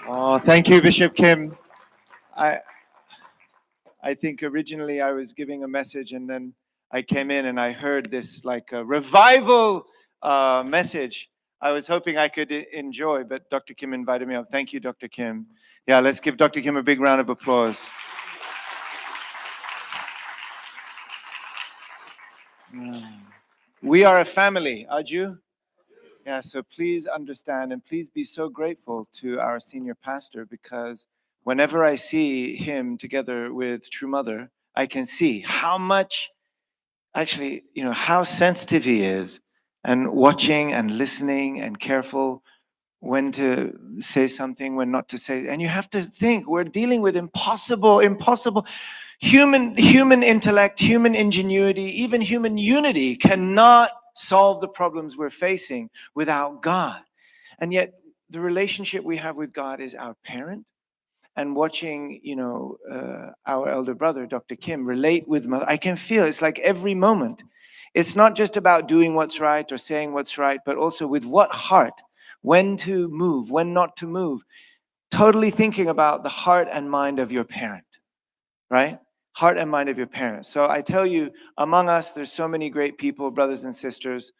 Oh, thank you, Bishop Kim. I I think originally I was giving a message, and then I came in and I heard this like a revival message. I was hoping I could enjoy, but Dr. Kim invited me up. Thank you, Dr. Kim. Yeah, let's give Dr. Kim a big round of applause. Mm. We are a family, are you? Yeah, so please understand and please be so grateful to our senior pastor, because whenever I see him together with True Mother, I can see how much, actually, how sensitive he is, and watching and listening and careful when to say something, when not to say. And you have to think, we're dealing with impossible human intellect, human ingenuity, even human unity cannot solve the problems we're facing without God. And yet the relationship we have with God is our parent. And watching, our elder brother, Dr. Kim, relate with mother, I can feel it's like every moment. It's not just about doing what's right or saying what's right, but also with what heart, when to move, when not to move. Totally thinking about the heart and mind of your parent, right? Heart and mind of your parents. So I tell you, among us, there's so many great people, brothers and sisters,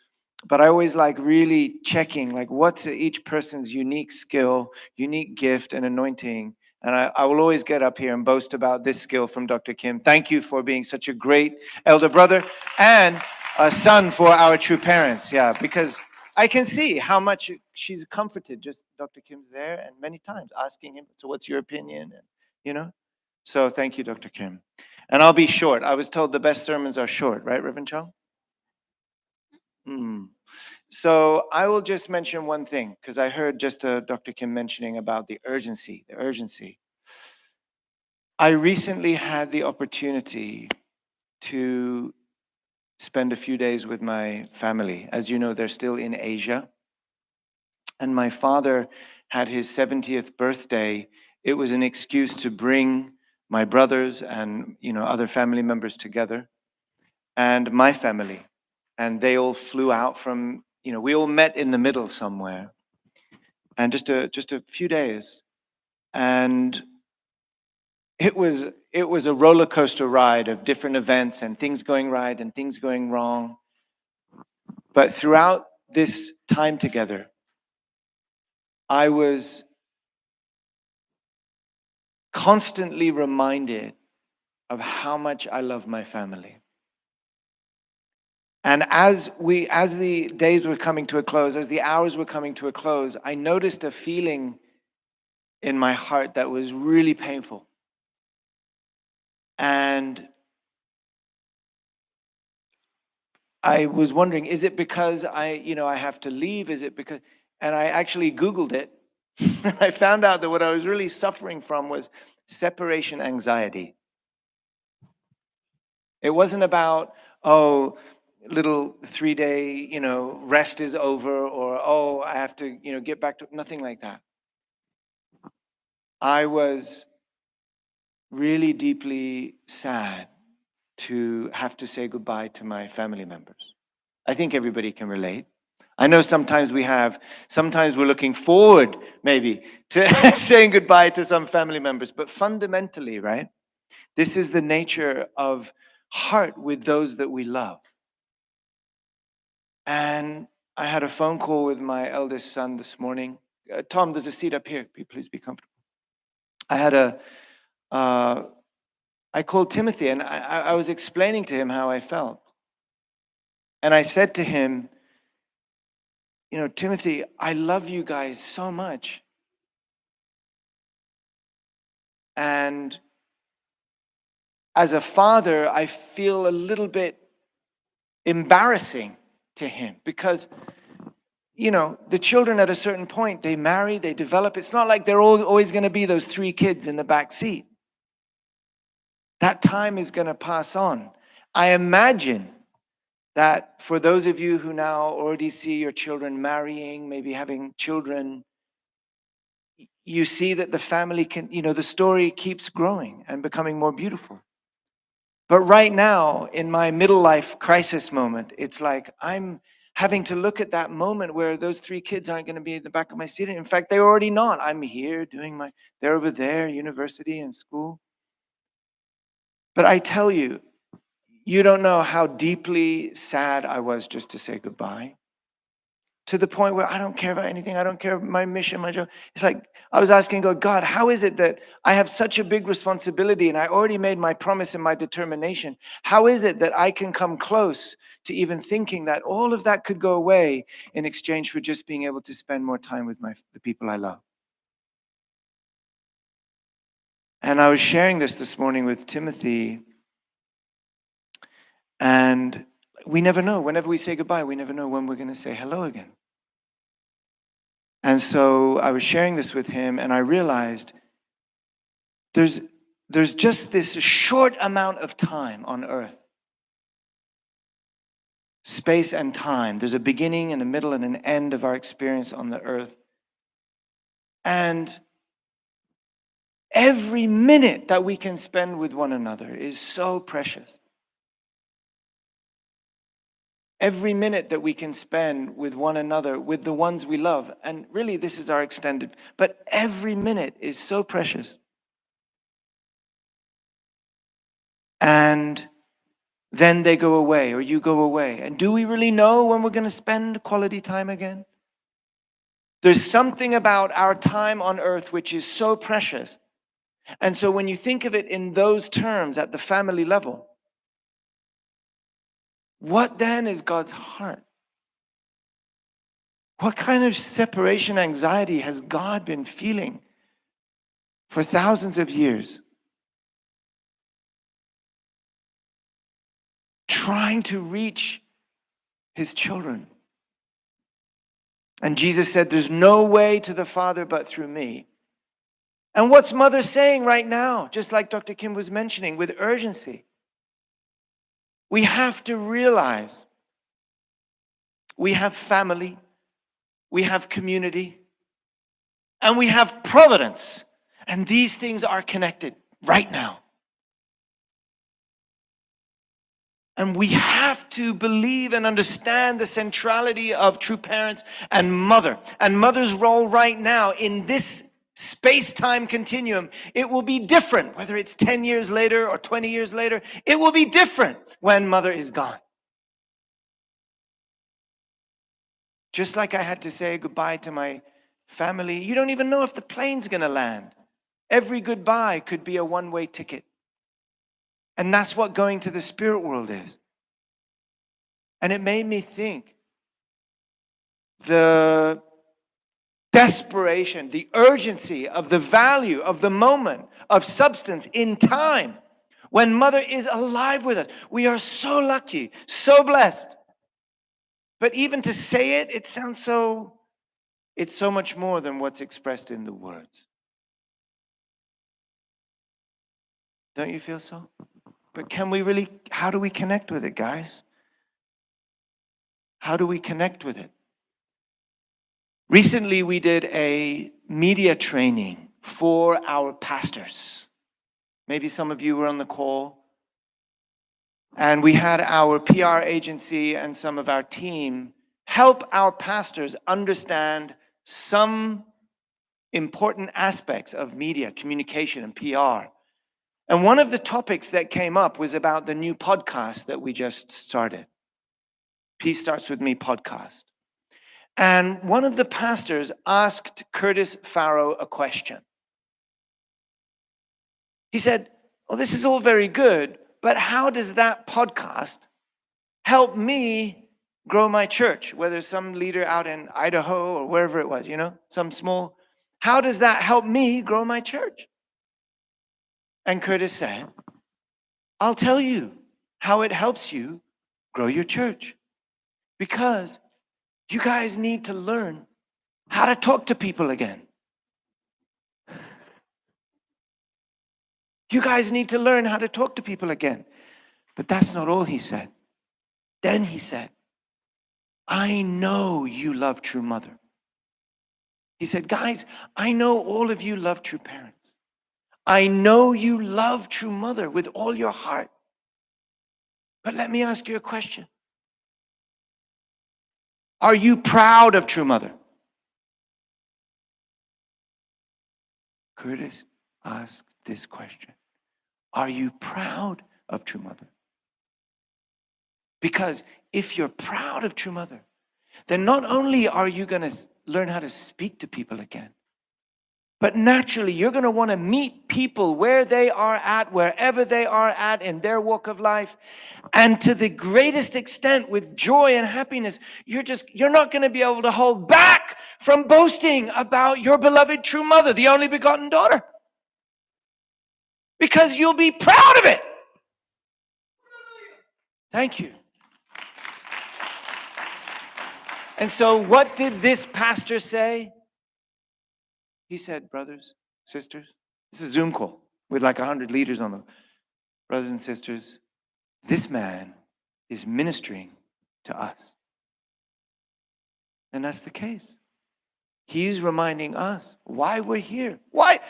but I always like really checking, like what's each person's unique skill, unique gift and anointing. And I will always get up here and boast about this skill from Dr. Kim. Thank you for being such a great elder brother and a son for our true parents. Yeah, because I can see how much she's comforted. Just Dr. Kim's there, and many times asking him, so what's your opinion? And, you know, so thank you, Dr. Kim. And I'll be short. I was told the best sermons are short, right, Reverend Chong? Mm. So I will just mention one thing, because I heard just Dr. Kim mentioning about the urgency, the urgency. I recently had the opportunity to spend a few days with my family. As you know, they're still in Asia. And my father had his 70th birthday. It was an excuse to bring my brothers and other family members together, and my family. And they all flew out from, we all met in the middle somewhere. And just a few days. And it was a roller coaster ride of different events and things going right and things going wrong. But throughout this time together, I was constantly reminded of how much I love my family. And as the days were coming to a close, as the hours were coming to a close, I noticed a feeling in my heart that was really painful. And I was wondering, is it because I have to leave? Is it because, and I actually Googled it. I found out that what I was really suffering from was separation anxiety. It wasn't about, oh, little 3-day, rest is over, or, oh, I have to, get back to, nothing like that. I was really deeply sad to have to say goodbye to my family members. I think everybody can relate. I know sometimes we're looking forward maybe to saying goodbye to some family members, but fundamentally, right? This is the nature of heart with those that we love. And I had a phone call with my eldest son this morning. Tom, there's a seat up here. Please be comfortable. I called Timothy, and I was explaining to him how I felt. And I said to him, Timothy, I love you guys so much. And as a father, I feel a little bit embarrassing to him, because, the children at a certain point, they marry, they develop. It's not like they're always going to be those 3 kids in the back seat. That time is going to pass on. I imagine that for those of you who now already see your children marrying, maybe having children, you see that the family can, the story keeps growing and becoming more beautiful. But right now, in my middle life crisis moment, it's like I'm having to look at that moment where those 3 kids aren't going to be in the back of my seat. In fact, they're already not. I'm here doing they're over there, university and school. But I tell you, you don't know how deeply sad I was just to say goodbye. To the point where I don't care about anything. I don't care about my mission, my job. It's like I was asking God, how is it that I have such a big responsibility and I already made my promise and my determination? How is it that I can come close to even thinking that all of that could go away in exchange for just being able to spend more time with the people I love? And I was sharing this morning with Timothy, and we never know. Whenever we say goodbye, we never know when we're going to say hello again. And so I was sharing this with him, and I realized there's just this short amount of time on earth. Space and time. There's a beginning and a middle and an end of our experience on the earth. And every minute that we can spend with one another is so precious. Every minute that we can spend with one another, with the ones we love, and really this is our extended, but every minute is so precious. And then they go away, or you go away. And do we really know when we're going to spend quality time again? There's something about our time on earth which is so precious. And so when you think of it in those terms at the family level, what then is God's heart? What kind of separation anxiety has God been feeling for thousands of years? Trying to reach his children. And Jesus said, there's no way to the Father but through me. And what's Mother saying right now? Just like Dr. Kim was mentioning, with urgency. We have to realize we have family, we have community, and we have providence. And these things are connected right now. And we have to believe and understand the centrality of true parents and mother. And mother's role right now in this space-time continuum, it will be different, whether it's 10 years later or 20 years later. It will be different when mother is gone. Just like I had to say goodbye to my family, you don't even know if the plane's going to land. Every goodbye could be a one-way ticket. And that's what going to the spirit world is. And it made me think the desperation, the urgency of the value of the moment of substance in time when mother is alive with us. We are so lucky, so blessed. But even to say it, it sounds it's so much more than what's expressed in the words. Don't you feel so? But can we really, how do we connect with it, guys? How do we connect with it? Recently, we did a media training for our pastors. Maybe some of you were on the call. And we had our PR agency and some of our team help our pastors understand some important aspects of media, communication, and PR. And one of the topics that came up was about the new podcast that we just started. Peace Starts With Me podcast. And one of the pastors asked Curtis Farrow a question. He said, well, this is all very good, but how does that podcast help me grow my church? Whether some leader out in Idaho or wherever it was, some small, how does that help me grow my church? And Curtis said, I'll tell you how it helps you grow your church. Because you guys need to learn how to talk to people again. You guys need to learn how to talk to people again. But that's not all he said. Then he said, I know you love true mother. He said, guys, I know all of you love true parents. I know you love true mother with all your heart. But let me ask you a question. Are you proud of True Mother? Curtis asked this question. Are you proud of True Mother? Because if you're proud of True Mother, then not only are you going to learn how to speak to people again, but naturally you're going to want to meet people where they are at, wherever they are at in their walk of life. And to the greatest extent, with joy and happiness, you're not going to be able to hold back from boasting about your beloved True Mother, the only begotten daughter. Because you'll be proud of it. Thank you. And so what did this pastor say? He said, brothers, sisters, this is a Zoom call with like 100 leaders on them. Brothers and sisters, this man is ministering to us. And that's the case. He's reminding us why we're here. Why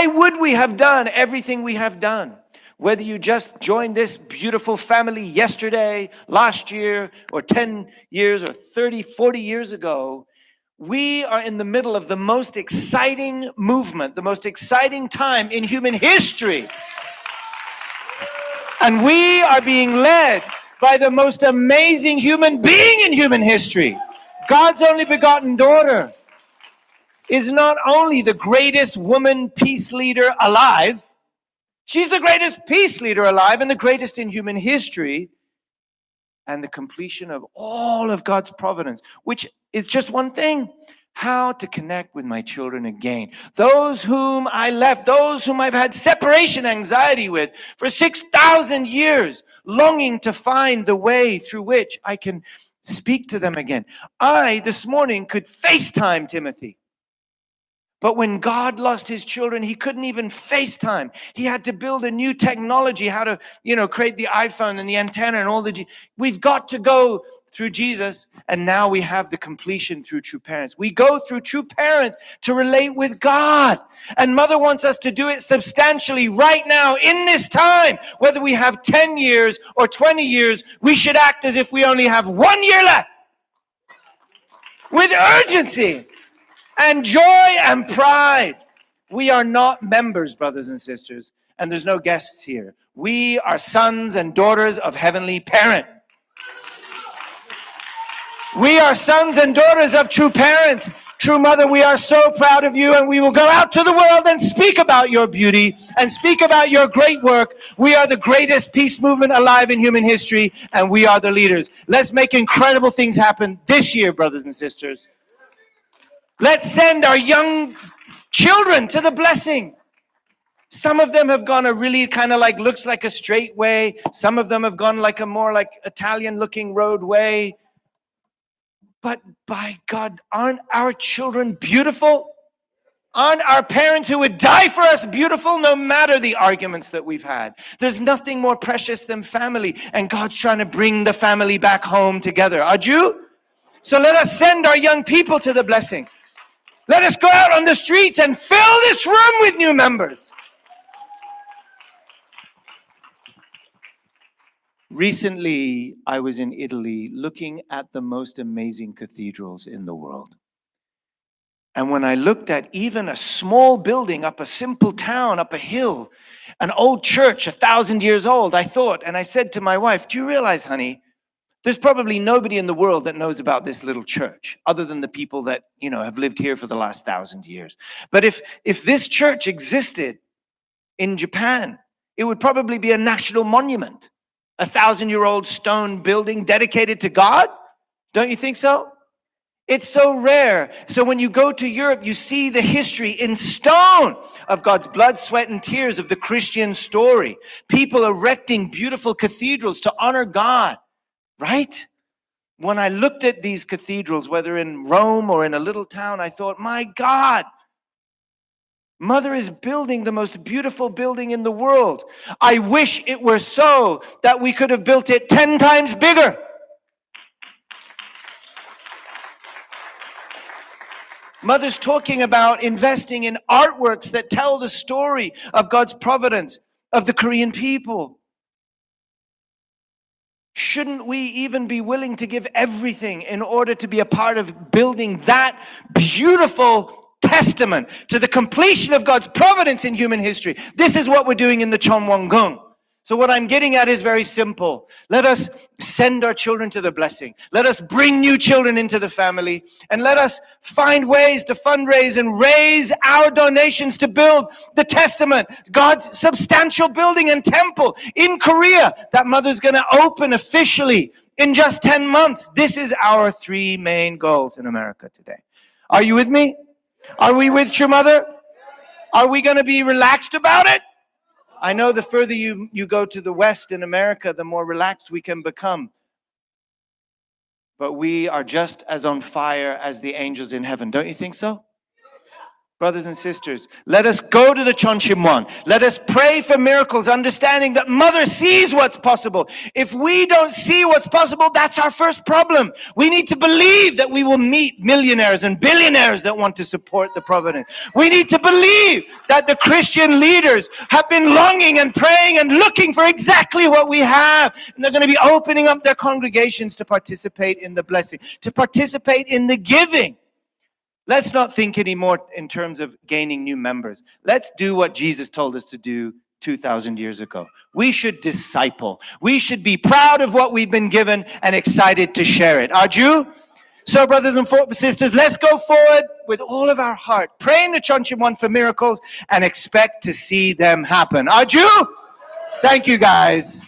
would we have done everything we have done? Whether you just joined this beautiful family yesterday, last year, or 10 years, or 30, 40 years ago, we are in the middle of the most exciting movement, the most exciting time in human history. And we are being led by the most amazing human being in human history. God's only begotten daughter is not only the greatest woman peace leader alive, she's the greatest peace leader alive and the greatest in human history, and the completion of all of God's providence, which is just one thing: how to connect with my children again. Those whom I left, those whom I've had separation anxiety with for 6,000 years, longing to find the way through which I can speak to them again. I, this morning, could FaceTime Timothy. But when God lost his children, he couldn't even FaceTime. He had to build a new technology, how to, create the iPhone and the antenna and all the... We've got to go through Jesus, and now we have the completion through true parents. We go through true parents to relate with God. And Mother wants us to do it substantially right now, in this time. Whether we have 10 years or 20 years, we should act as if we only have 1 year left. With urgency and joy and pride. We are not members, brothers and sisters, and there's no guests here. We are sons and daughters of Heavenly Parent. We are sons and daughters of true parents. True Mother, we are so proud of you, and we will go out to the world and speak about your beauty and speak about your great work. We are the greatest peace movement alive in human history, and we are the leaders. Let's make incredible things happen this year, brothers and sisters. Let's send our young children to the blessing. Some of them have gone a really kind of like, looks like a straight way. Some of them have gone like a more like Italian looking roadway. But by God, aren't our children beautiful? Aren't our parents who would die for us beautiful, no matter the arguments that we've had? There's nothing more precious than family, and God's trying to bring the family back home together. Are you? So let us send our young people to the blessing. Let us go out on the streets and fill this room with new members. Recently, I was in Italy looking at the most amazing cathedrals in the world. And when I looked at even a small building up a simple town, up a hill, an old church, 1,000 years old, I thought, and I said to my wife, do you realize, honey, there's probably nobody in the world that knows about this little church other than the people that, have lived here for the last 1,000 years. But if this church existed in Japan, it would probably be a national monument, 1,000-year-old stone building dedicated to God. Don't you think so? It's so rare. So when you go to Europe, you see the history in stone of God's blood, sweat, and tears of the Christian story. People erecting beautiful cathedrals to honor God. Right? When I looked at these cathedrals, whether in Rome or in a little town, I thought, my God, Mother is building the most beautiful building in the world. I wish it were so that we could have built it 10 times bigger. Mother's talking about investing in artworks that tell the story of God's providence, of the Korean people. Shouldn't we even be willing to give everything in order to be a part of building that beautiful testament to the completion of God's providence in human history? This is what we're doing in the Chonwongung. So what I'm getting at is very simple. Let us send our children to the blessing. Let us bring new children into the family. And let us find ways to fundraise and raise our donations to build the testament, God's substantial building and temple in Korea that Mother's going to open officially in just 10 months. This is our 3 main goals in America today. Are you with me? Are we with True Mother? Are we going to be relaxed about it? I know the further you go to the West in America, the more relaxed we can become. But we are just as on fire as the angels in heaven. Don't you think so? Brothers and sisters, let us go to the Chonchimwon. Let us pray for miracles, understanding that Mother sees what's possible. If we don't see what's possible, that's our first problem. We need to believe that we will meet millionaires and billionaires that want to support the providence. We need to believe that the Christian leaders have been longing and praying and looking for exactly what we have. And they're going to be opening up their congregations to participate in the blessing, to participate in the giving. Let's not think anymore in terms of gaining new members. Let's do what Jesus told us to do 2,000 years ago. We should disciple. We should be proud of what we've been given and excited to share it. Are you? So, brothers and sisters, let's go forward with all of our heart, praying the Chonchimwon for miracles and expect to see them happen. Are you? Thank you, guys.